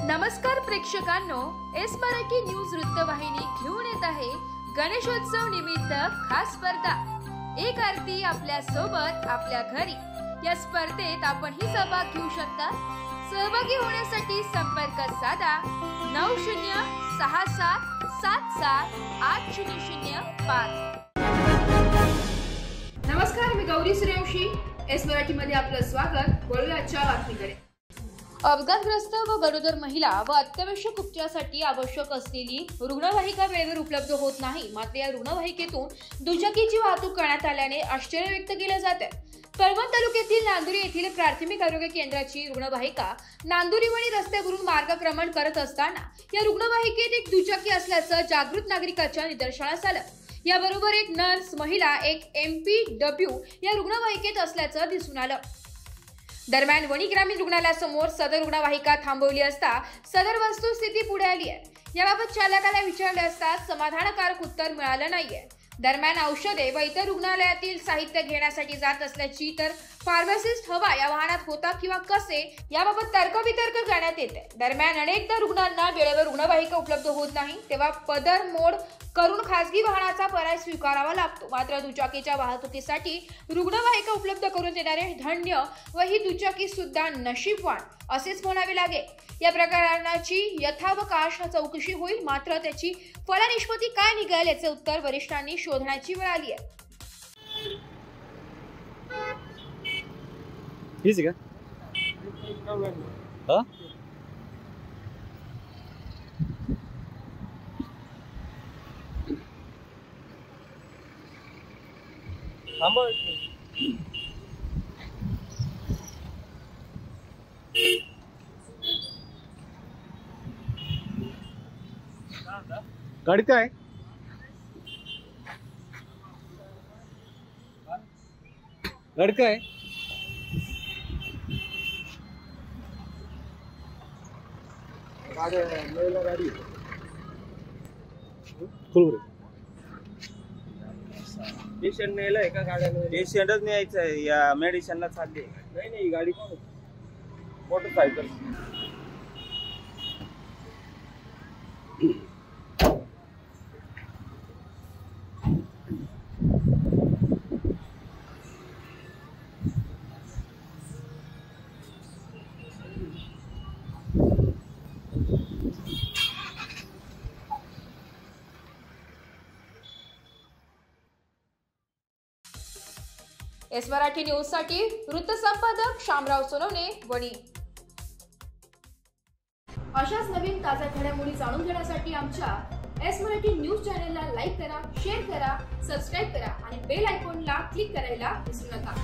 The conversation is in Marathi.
नमस्कार प्रेक्षकांनो, एस मराठी न्यूज वृत्तवाहिनी घेऊन येत आहे गणेशोत्सव निमित्त खास स्पर्धा एक आरती आपल्या सोबत आपल्या घरी। या स्पर्धेत आपणही सहभाग घेऊ शकता। सहभागी होण्यासाठी संपर्क साधा 9067778005। नमस्कार, मी गौरी सूर्यवंशी। एस मराठी मध्ये आपलं स्वागत। वळूया आजच्या बातमीकडे। अपघातग्रस्त व गरोदर महिला व अत्यावश्यक उपचारासाठी आवश्यक असलेली रुग्णवाहिका वेळेवर उपलब्ध होत नाही। मात्र या रुग्णवाहिकेतून दुचाकीची वाहतूक करण्यात आल्याने आश्चर्य व्यक्त केले जाते। कळवण तालुक्यातील नांदुरी येथील प्राथमिक आरोग्य केंद्राची रुग्णवाहिका नांदुरीवणी रस्त्यावरून मार्गक्रमण करत असताना या रुग्णवाहिकेत एक दुचाकी असल्याचं जागृत नागरिकांच्या निदर्शनास आलं। याबरोबर एक नर्स महिला एक MPW या रुग्णवाहिकेत असल्याचं दिसून आलं। दरम्यान वणी ग्रामीण रुग्णालयासमोर सदर रुग्णवाहिका थांबवली असता सदर वस्तुस्थिती पुढे आली आहे। याबाबत चालकाला विचारले असता समाधानकारक उत्तर मिळालं नाहीये। दरम्यान औषधे व इतर रुग्णालयातील साहित्य घेण्यासाठी जात असल्याची तर फार्मासिस्ट हवा या वाहनात होता किंवा कसे याबाबत तर्कवितर्क करण्यात येते। दरम्यान अनेकदा रुग्णांना वेळेवर रुग्णवाहिका उपलब्ध होत नाही, तेव्हा पदर मोड करून खासगी वाहनाचा पर्याय स्वीकारावा लागतो। मात्र दुचाकीच्या वाहतुकीसाठी रुग्णवाहिका उपलब्ध करून देणारे धन्य व ही दुचाकी सुद्धा नशीबवान असेच म्हणावे लागेल। या प्रकरणाची यथावकाश चौकशी होईल, मात्र त्याची फलनिष्पत्ती काय निघेल याचे उत्तर वरिष्ठांनी शोधण्याची वेळ आली आहे। गाड़ी क्या है? गाड़ी क्या है? गाड़ी पेशंट नेलंय का गाड्या? पेशंटच न्यायचं आहे या मेडिसिनला चालले। नाही गाडी कोण? मोटरसायकल। एस मराठी न्यूज साठी वृत्त संपादक शामराव सोनवणे, वणी। अशाच नवीन ताज्या घडामोडी जाणून घेण्यासाठी आमच्या एस मराठी न्यूज चॅनलला लाईक करा, शेअर करा, सबस्क्राइब करा आणि बेल आयकॉनला क्लिक करायला विसरू नका।